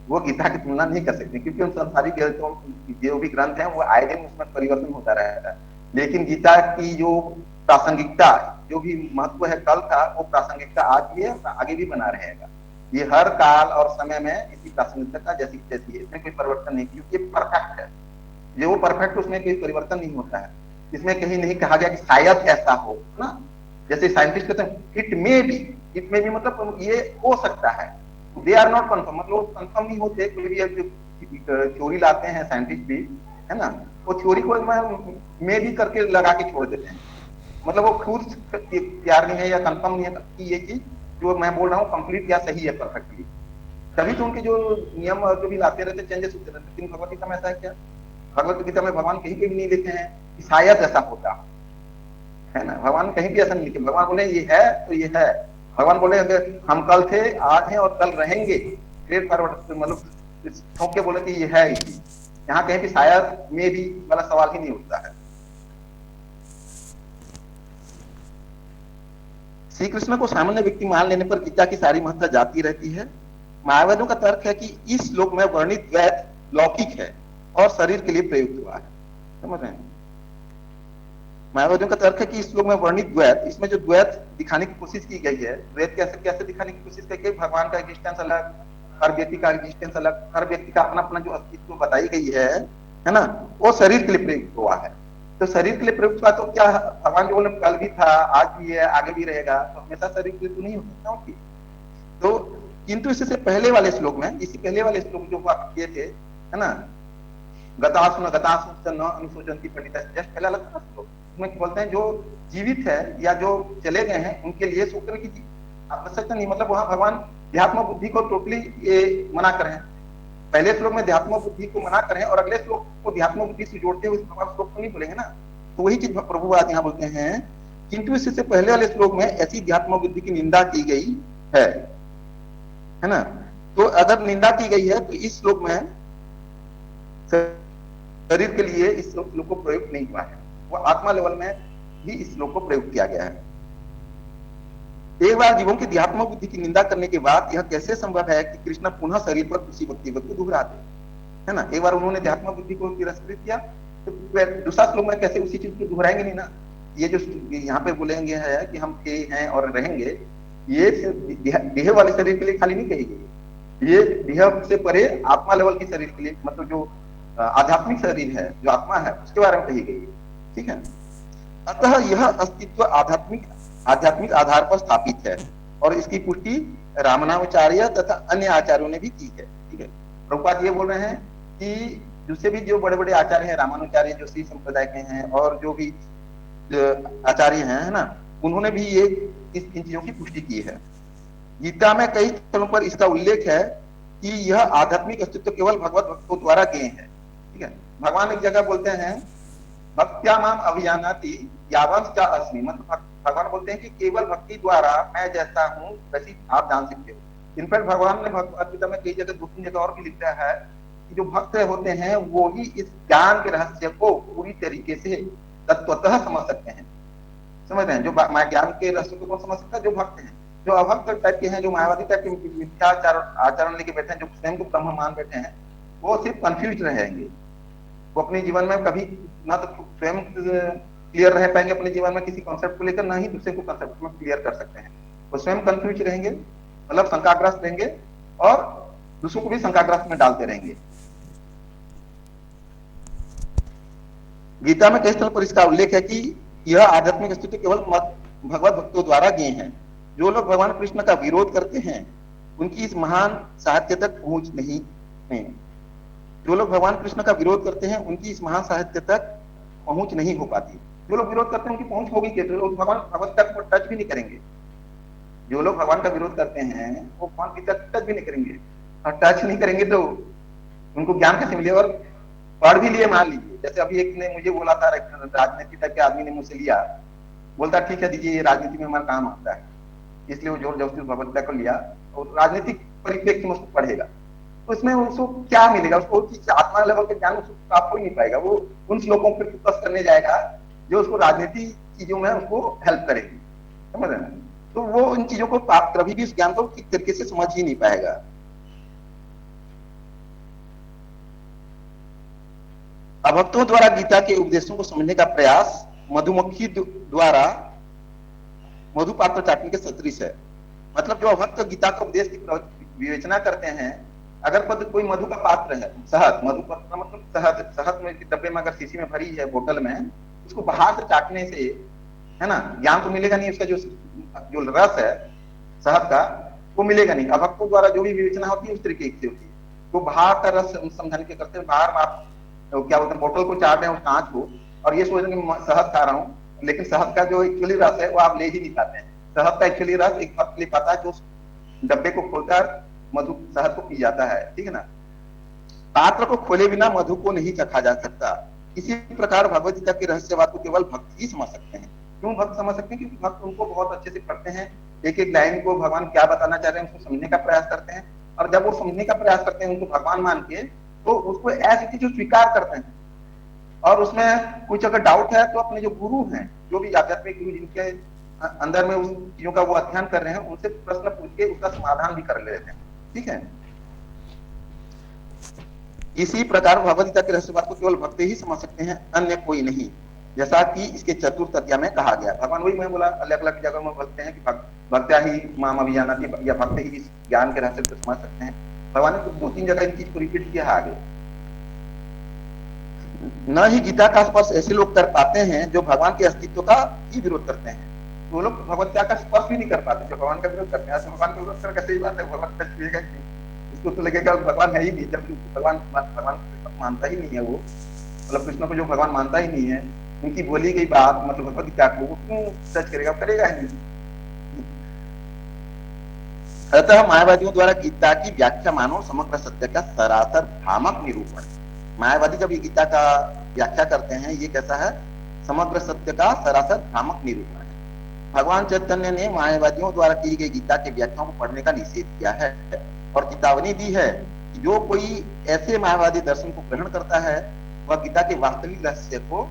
वो गीता की तुलना नहीं कर सकते, क्योंकि उन संसारिक ग्रंथों जो भी ग्रंथ हैं वो आए दिन उसमें परिवर्तन होता रहता है। लेकिन गीता की जो प्रासंगिकता, जो भी महत्व है कल था, वो प्रासंगिकता आज भी है और आगे भी बना रहेगा। ये हर काल और समय में इसी प्रासंगिकता जैसी तैसी है, इसमें कोई परिवर्तन नहीं, क्योंकि ये परफेक्ट है। जो वो परफेक्ट, उसमें कोई परिवर्तन नहीं होता है। इसमें कहीं नहीं कहा गया कि शायद ऐसा हो ना, जैसे साइंटिस्ट कहते हैं इट में भी मतलब ये हो सकता है, दे आर नॉट कंफर्म, मतलब कंफर्म नहीं होते। कोई भी थ्योरी लाते हैं साइंटिस्ट भी, है ना, वो थ्योरी को में भी करके लगा के छोड़ देते हैं, मतलब वो खुद तैयार नहीं है या कंफर्म नहीं है कि ये चीज जो मैं बोल रहा हूँ कंप्लीट या सही है परफेक्टली। तभी तो उनके जो नियम जो भी लाते रहते चेंजेस होते रहते। लेकिन भगवत गीता में ऐसा है क्या? भगवत गीता में भगवान कहीं पे भी नहीं लिखे हैं कि शायद ऐसा होता है ना, भगवान कहीं भी ऐसा नहीं लिखे। भगवान बोले ये है तो ये है। भगवान बोले अगर हम कल थे, आज हैं और कल रहेंगे, फिर मतलब ठोक के बोले कि ये है ही, यहाँ कहीं भी शायद में भी वाला सवाल ही नहीं उठता है। श्री कृष्ण को सामान्य व्यक्ति मान लेने पर गीता की सारी महत्ता जाती रहती है। मायावादियों का तर्क है कि इस श्लोक में वर्णित द्वैत लौकिक है और शरीर के लिए प्रयुक्त हुआ है। समझ रहे हैं? मायावादियों का तर्क है कि इस श्लोक में वर्णित द्वैत, इसमें जो द्वैत दिखाने की कोशिश की गई है, द्वैत कैसे कैसे दिखाने की कोशिश की गई, भगवान का एग्जिस्टेंस अलग, हर व्यक्ति का एग्जिस्टेंस अलग, हर व्यक्ति का अपना अपना जो अस्तित्व बताई गई है ना, वो शरीर के लिए प्रयुक्त हुआ है। तो शरीर के लिए प्रयुक्त हुआ तो क्या भगवान जो बोले कल भी था, आज भी है, आगे भी रहेगा, तो हमेशा शरीर के लिए तो नहीं हो सकता होगी। तो किंतु इससे पहले वाले श्लोक में, इसी पहले वाले श्लोक जो आप किए थे, है ना, गतासुन गतासुन न अनुशोचन्ति पंडित, जस्ट पहला लगता है श्लोक, उसमें बोलते हैं जो जीवित है या जो चले गए हैं उनके लिए शोक करने की आवश्यकता नहीं। मतलब वहां भगवान ध्यात्म बुद्धि को टोटली मना कर रहे हैं। पहले श्लोक में ध्यात्म बुद्धि को मना करें और अगले श्लोक को ध्यात्म बुद्धि से जोड़ते हुए भगवान श्लोक को नहीं बोलेंगे ना। तो वही चीज प्रभु आज यहाँ बोलते हैं, किंतु इससे पहले वाले श्लोक में ऐसी ध्यात्म बुद्धि की निंदा की गई है ना। तो अगर निंदा की गई है तो इस श्लोक में शरीर के लिए इस श्लोक को प्रयोग नहीं हुआ है, वो आत्मा लेवल में भी इस श्लोक को प्रयोग किया गया है। एक बार जीवों की ध्यात्म बुद्धि की निंदा करने के बाद यह कैसे संभव है कि कृष्ण पुनः शरीर पर किसी वक्तव्य को दोहराते, है ना। एक बार उन्होंने ध्यात्म बुद्धि को तिरस्कृत किया तो दूसरा श्लोक में कैसे उसी चीज को दोहराएंगे नहीं ना। ये जो यहाँ पे बोलेंगे है कि हम थे हैं और रहेंगे, ये देह वाले शरीर के लिए खाली नहीं कही गई, ये देह से परे आत्मा लेवल के शरीर के लिए, मतलब जो आध्यात्मिक शरीर है, जो आत्मा है, उसके बारे में कही गई है। ठीक है। अतः यह अस्तित्व आध्यात्मिक आधार पर स्थापित है और इसकी पुष्टि रामनामाचार्य तथा अन्य आचार्यों ने भी की है। ठीक है। प्रभुपाद ये बोल रहे हैं कि दूसरे भी जो बड़े बड़े आचार्य हैं, रामानुचार्य जो श्री संप्रदाय के हैं और जो भी आचार्य हैं, है ना, उन्होंने भी ये इन चीजों की पुष्टि की है। गीता में कई स्थलों पर इसका उल्लेख है कि यह आध्यात्मिक अस्तित्व केवल भगवत भक्तों द्वारा ज्ञेय है। ठीक है। भगवान एक जगह बोलते हैं भक्त्या माम अभिजानाति यावंश च अस्मि, मतलब भगवान बोलते हैं कि केवल भक्ति द्वारा मैं जैसा हूँ वैसी आप जान सकते हो। इनफैक्ट भगवान ने भगवत गीता में कई जगह 2-3 जगह और भी लिखा है कि जो भक्त होते हैं वो ही इस ज्ञान के रहस्य को पूरी तरीके से तत्वतः समझ सकते हैं। समझ रहे हैं? जो ज्ञान के रहस्य को कौन समझ सकता है? जो भक्त हैं। जो अभक्त टाइप के हैं, जो मायावादी टाइप के मिथ्याचार आचरण लेके बैठे हैं, जो स्वयं को ब्रह्म मान बैठे हैं, वो सिर्फ कंफ्यूज रहेंगे। वो अपने जीवन में कभी ना तो स्वयं क्लियर रह पाएंगे अपने जीवन में किसी कॉन्सेप्ट को लेकर, ना ही दूसरे को कॉन्सेप्ट में क्लियर कर सकते हैं। वो स्वयं कंफ्यूज रहेंगे, मतलब शंकाग्रस्त रहेंगे और दूसरों को भी शंकाग्रस्त में डालते रहेंगे। गीता में कई स्थल पर इसका उल्लेख है कि यह आध्यात्मिक अस्तित्व केवल भगवत भक्तों द्वारा ज्ञेय है। जो लोग भगवान कृष्ण का विरोध करते हैं उनकी इस महान साहित्य तक पहुंच नहीं है। जो लोग भगवान कृष्ण का विरोध करते हैं उनकी इस महान साहित्य तक पहुंच नहीं हो पाती। जो लोग विरोध करते हैं उनकी पहुंच होगी कि तो भगवान भगवत तक को टच भी नहीं करेंगे। जो लोग भगवान का विरोध करते हैं वो भगवान की तक टच भी नहीं करेंगे, और टच नहीं करेंगे तो उनको ज्ञान कैसे मिले। और पढ़ भी लिए, मान लीजिए जैसे अभी एक ने मुझे बोला था, राजनीति तक के आदमी ने मुझसे लिया, बोलता ठीक है दीजिए, ये राजनीति में हमारा काम आता है, इसलिए वो जोर जबरदस्ती भगवत को लिया और राजनीतिक परिप्रेक्ष्य में उसको पढ़ेगा। तो इसमें उसको क्या मिलेगा? उसको आत्मा लेवल के ज्ञान उसको प्राप्त हो ही नहीं पाएगा। वो उन श्लोकों पर फोकस करने जाएगा जो उसको राजनीति चीजों में उसको हेल्प करेगी। समझ रहे हैं? तो वो इन चीजों को प्राप्त कभी भी उस ज्ञान को ठीक तरीके से समझ ही नहीं पाएगा। अभक्तों द्वारा गीता के उपदेशों को समझने का प्रयास मधुमक्खी द्वारा मधु पात्र चाटने के सदृश है। मतलब जो अभक्त गीता का उपदेश की विवेचना करते हैं, अगर कोई मधु का पात्र है, शहद, मधु पात्र मतलब शहद में डब्बे में अगर शीशी में भरी है, बोतल में, उसको बाहर से चाटने से, है ना, ज्ञान तो मिलेगा नहीं। उसका जो रस है शहद का वो मिलेगा नहीं। अभक्तों द्वारा जो भी विवेचना होती है उस तरीके से होती है। वो बाहर का रस समझाने के करते हैं, बाहर आप तो क्या बोलते हैं, बोतल को चाट रहे हैं उस कांच को, और ये सोच रहे हैं शहद खा रहा हूँ, लेकिन शहद का जो एक्चुअली रस है वो आप ले ही नहीं पाते हैं। शहद का एक्चुअली रस एक भक्त ले पाता है जो डब्बे को खोलकर मधु शहद को पी जाता है। ठीक है ना। पात्र को खोले बिना मधु को नहीं चखा जा सकता। इसी प्रकार भगवद गीता के रहस्यवाद को केवल भक्त ही समझ सकते हैं। क्यों भक्त समझ सकते हैं? क्योंकि भक्त उनको बहुत अच्छे से पढ़ते हैं, एक एक लाइन को भगवान क्या बताना चाह रहे हैं उसको समझने का प्रयास करते हैं, और जब वो समझने का प्रयास करते हैं उनको भगवान मान के, तो उसको ऐसी चीज स्वीकार करते हैं। और उसमें कुछ अगर डाउट है तो अपने जो गुरु हैं, जो भी आध्यात्मिक गुरु जिनके अंदर में उस चीजों का वो अध्ययन कर रहे हैं, उनसे प्रश्न पूछ के उसका समाधान भी कर लेते हैं। ठीक है, इसी प्रकार भगवद गीता के रहस्यवाद को केवल भक्त ही समझ सकते हैं, अन्य कोई नहीं। जैसा कि इसके चतुर्थ अध्याय में कहा गया, भगवान वही मैं बोला अलग अलग जगह में बोलते हैं कि भक्त्या ही माम अभिजानाति, या भक्त ही इस ज्ञान के रहस्य को समझ सकते हैं। भगवान ने 2-3 जगह इन चीज को रिपीट किया है आगे। न ही गीता का स्पर्श ऐसे लोग कर पाते हैं जो भगवान के अस्तित्व का ही विरोध करते हैं। वो लोग भगवत्या का स्पर्श भी नहीं कर पाते जो भगवान का विरोध करते हैं। भगवान का विरोध करके सही बात है, भगवान का छुएगा ही नहीं, उसको तो लगेगा भगवान है ही नहीं, जबकि भगवान मानता ही नहीं है वो, मतलब कृष्ण को जो भगवान मानता ही नहीं है, उनकी बोली गई बात मतलब भगवद गीता को वो क्यों सच करेगा, करेगा ही नहीं। अतः मायावादियों द्वारा गीता की व्याख्या मानो समग्र सत्य का सरासर भ्रामक निरूपण। मायावादी जब ये गीता का व्याख्या करते हैं, ये कैसा है, समग्र सत्य का सरासर भ्रामक निरूपण है। भगवान चैतन्य ने मायावादियों द्वारा की गई गीता के व्याख्याओं को पढ़ने का निषेध किया है और चेतावनी दी है कि जो कोई ऐसे मायावादी दर्शन को ग्रहण करता है वह गीता के वास्तविक रहस्य को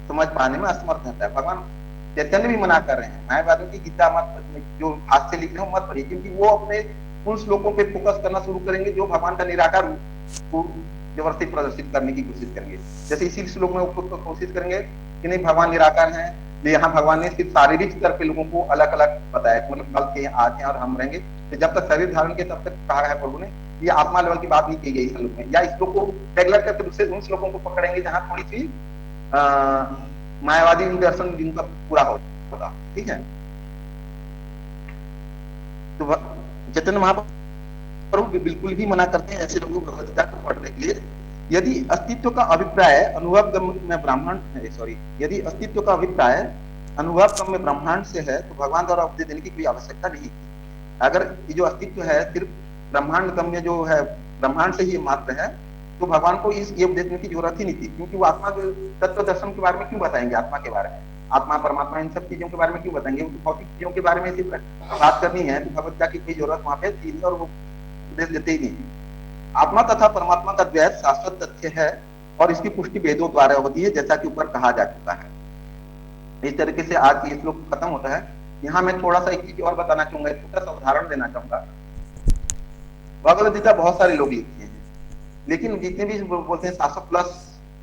समझ पाने में असमर्थ रहता है। भगवान चैतन्य भी मना कर रहे हैं मायावादियों की गीता मत, जो हाथ से लिख रहे हो मत पढ़िए, क्योंकि वो अपने उन श्लोकों पे फोकस करना शुरू करेंगे जो भगवान का निराकार को जबरदस्ती प्रदर्शित करने की कोशिश करेंगे। जैसे इसी श्लोक में वो कोशिश करेंगे कि नहीं भगवान निराकार हैं, यहाँ भगवान ने सिर्फ शारीरिक स्तर पे लोगों को अलग अलग बताया, मतलब कल के आज हैं और हम रहेंगे, तो जब तक शरीर धारण के तब तक कहा है प्रभु ने, ये आत्मा लेवल की बात नहीं की गई इस श्लोक में। या इस श्लोक को रेगुलर करके दूसरे उन श्लोकों को पकड़ेंगे जहाँ थोड़ी सी मायावादी दर्शन जिनका पूरा होगा। ठीक है, तो चैतन्य महाप्रभु बिल्कुल भी मना करते हैं ऐसे लोगों को भगवद गीता को पढ़ने के लिए। यदि अस्तित्व का अभिप्राय अनुभव में ब्राह्मण यदि अस्तित्व का अभिप्राय अनुभव में ब्रह्मांड से है तो भगवान द्वारा उपदेश देने की कोई आवश्यकता नहीं। अगर ये जो अस्तित्व है सिर्फ ब्रह्मांड गम्य जो है, ब्रह्मांड से ही मात्र है, तो भगवान को ये उपदेश देने की जरूरत ही नहीं थी, क्योंकि वो आत्मा के तत्व दर्शन के बारे में क्यों बताएंगे, आत्मा के बारे में, आत्मा परमात्मा इन सब चीजों के बारे में क्यों बताएंगे, वो भौतिक चीजों के बारे में सिर्फ बात करनी है, तो भगवद गीता की कोई जरूरत वहां पे थी नहीं और वो उपदेश देते ही नहीं। आत्मा तथा परमात्मा का द्वैत शाश्वत तथ्य है और इसकी पुष्टि वेदों द्वारा होती है, जैसा कि ऊपर कहा जा चुका है। इस तरीके से आज ये श्लोक खत्म होता है। यहाँ मैं थोड़ा सा एक चीज और बताना चाहूंगा, एक छोटा सा उदाहरण देना चाहूंगा। भगवद गीता बहुत सारे लोग लिखते हैं, लेकिन जितने भी बोलते हैं 700+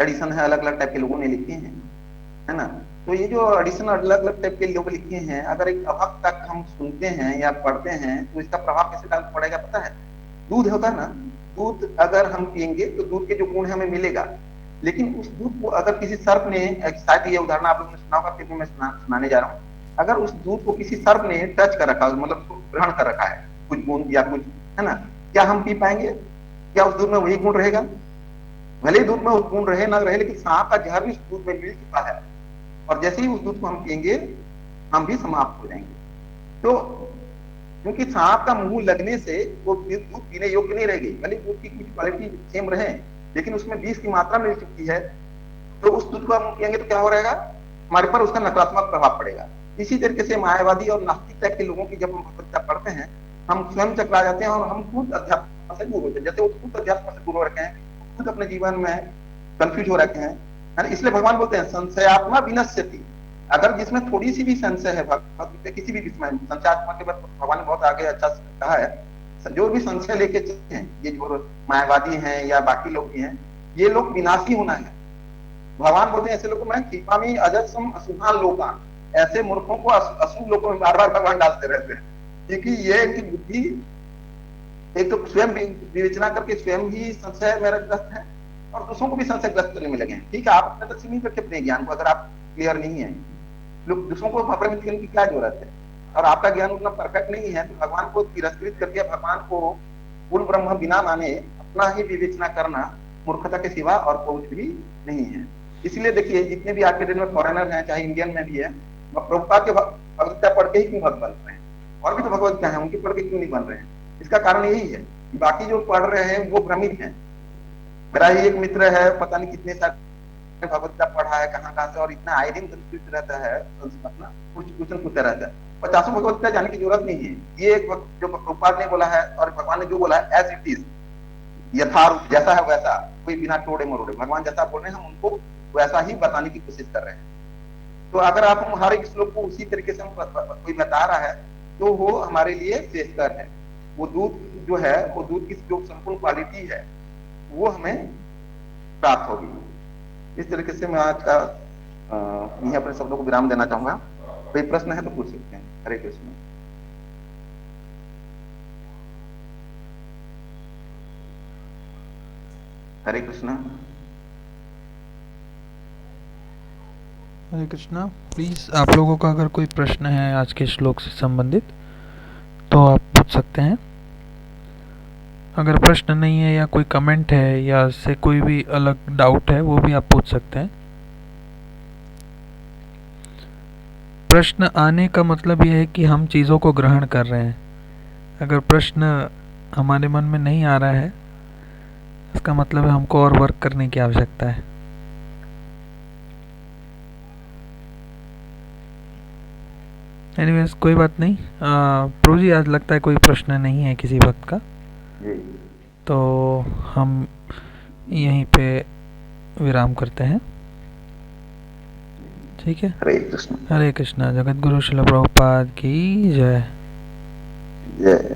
एडिशन है, अलग अलग टाइप के लोगों ने लिखे हैं, है ना। तो ये जो एडिशन अलग अलग टाइप के लोग लिखे हैं, अगर एक अभक्त तक हम सुनते हैं या पढ़ते हैं तो इसका प्रभाव कैसे डाल पड़ेगा पता है। दूध होता है ना, दूध अगर हम पियेंगे तो दूध के जो गुण है हमें मिलेगा, लेकिन उस दूध को अगर किसी सर्प ने, शायद ये उदाहरण आप लोगों ने सुना होगा, फिर भी मैं सुनाने जा रहा हूँ। अगर उस दूध को किसी सर्प ने टच कर रखा, मतलब ग्रहण कर रखा है कुछ गुण या कुछ, है ना, क्या हम पी पाएंगे? क्या उस दूध में वही गुण रहेगा? भले ही दूध में उस गुण रहे ना रहे, लेकिन सांप का जहर भी उस दूध में मिल चुका है, और जैसे ही उस दूध को हम पियेंगे हम भी समाप्त हो जाएंगे। तो क्योंकि सांप का मुंह लगने से वो दूध पीने योग्य नहीं रहेगी, भले दूध की कुछ क्वालिटी सेम रहे, लेकिन उसमें विष की मात्रा मिल चुकी है, तो उस दूध को हम पियेंगे तो क्या हो रहेगा, हमारे पर उसका नकारात्मक प्रभाव पड़ेगा। इसी तरीके से मायावादी और नास्तिक टाइप के लोगों की जब हम भगवद गीता पढ़ते हैं, हम स्वयं चकरा जाते हैं और हम खुद अध्यात्म से दूर होते हैं। जैसे वो खुद अध्यात्म से दूर हो रखे हैं, खुद अपने जीवन में कंफ्यूज हो रखे हैं, है ना। इसलिए भगवान बोलते हैं संशयात्मा विनश्यति। अगर जिसमें थोड़ी सी भी संशय है भगवद किसी भी विषय में, संशयात्मा के बाद भगवान ने बहुत आगे अच्छा कहा है, जो भी संशय लेके चलते हैं, ये जो मायावादी हैं या बाकी लोग भी हैं, ये लोग विनाशी होना है। भगवान बोलते हैं ऐसे लोगों में क्षिपामि अजस्रम अशुभान लोकान, ऐसे मूर्खों को अशुभ लोगों में बार बार भगवान डालते रहते हैं, क्योंकि ये इनकी बुद्धि एक तो स्वयं विवेचना करके स्वयं ही संशय में ग्रस्त है और दूसरों को भी संशय ग्रस्त करने में लगे हैं। ठीक है, आप अपने तक सीमित रखिए अपने ज्ञान को, अगर आप क्लियर नहीं है, लोग दूसरों को भ्रमित करने की क्या जरूरत है, और आपका ज्ञान उतना परफेक्ट नहीं है तो भगवान को तिरस्कृत करके भगवान को पूर्ण ब्रह्म बिना माने अपना ही विवेचना करना मूर्खता के सिवा और कुछ भी नहीं है। इसलिए देखिए जितने भी आज के दिन में फॉरेनर हैं, चाहे इंडियन में भी है, प्रभुपाद के भगवद गीता पढ़ के ही क्यों भक्त बन रहे हैं, और भी तो भगवद गीता है उनकी पढ़ के क्यों नहीं बन रहे हैं? इसका कारण यही है, बाकी जो पढ़ रहे हैं वो भ्रमित हैं। मेरा ही एक मित्र है, पता नहीं कितने साल भगवत गीता पढ़ा है कहाँ से, और इतना आए दिन कंफ्यूज रहता है, अपना कुछ क्वेश्चन पूछता रहता है। 50 भगवत गीता जाने की जरूरत नहीं है। ये जो प्रभुपाद ने बोला है और भगवान ने जो बोला है एज इट इज, यथारूप जैसा है वैसा, कोई बिना तोड़े मरोड़े, भगवान जैसा बोल रहे हैं हम उनको वैसा ही बताने की कोशिश कर रहे हैं। तो अगर आप हम हर एक श्लोक को उसी तरीके से कोई बता रहा है तो वो हमारे लिए श्रेष्ठकर है। वो दूध जो है, वो दूध की जो संपूर्ण क्वालिटी है वो हमें प्राप्त होगी। इस तरीके से मैं आज का यहीं अपने शब्दों को विराम देना चाहूंगा। कोई प्रश्न है तो पूछ सकते हैं। हरे कृष्ण। हरे कृष्णा। हरे कृष्णा। प्लीज़ आप लोगों का अगर कोई प्रश्न है आज के श्लोक से संबंधित तो आप पूछ सकते हैं। अगर प्रश्न नहीं है या कोई कमेंट है या से कोई भी अलग डाउट है वो भी आप पूछ सकते हैं। प्रश्न आने का मतलब यह है कि हम चीज़ों को ग्रहण कर रहे हैं। अगर प्रश्न हमारे मन में नहीं आ रहा है इसका मतलब है हमको और वर्क करने की आवश्यकता है। एनीवेज कोई बात नहीं। प्रभु जी आज लगता है कोई प्रश्न नहीं है किसी भक्त का, तो हम यहीं पे विराम करते हैं। ठीक है। हरे कृष्ण। हरे कृष्णा। जगत गुरु श्रील प्रभुपाद की जय। जय।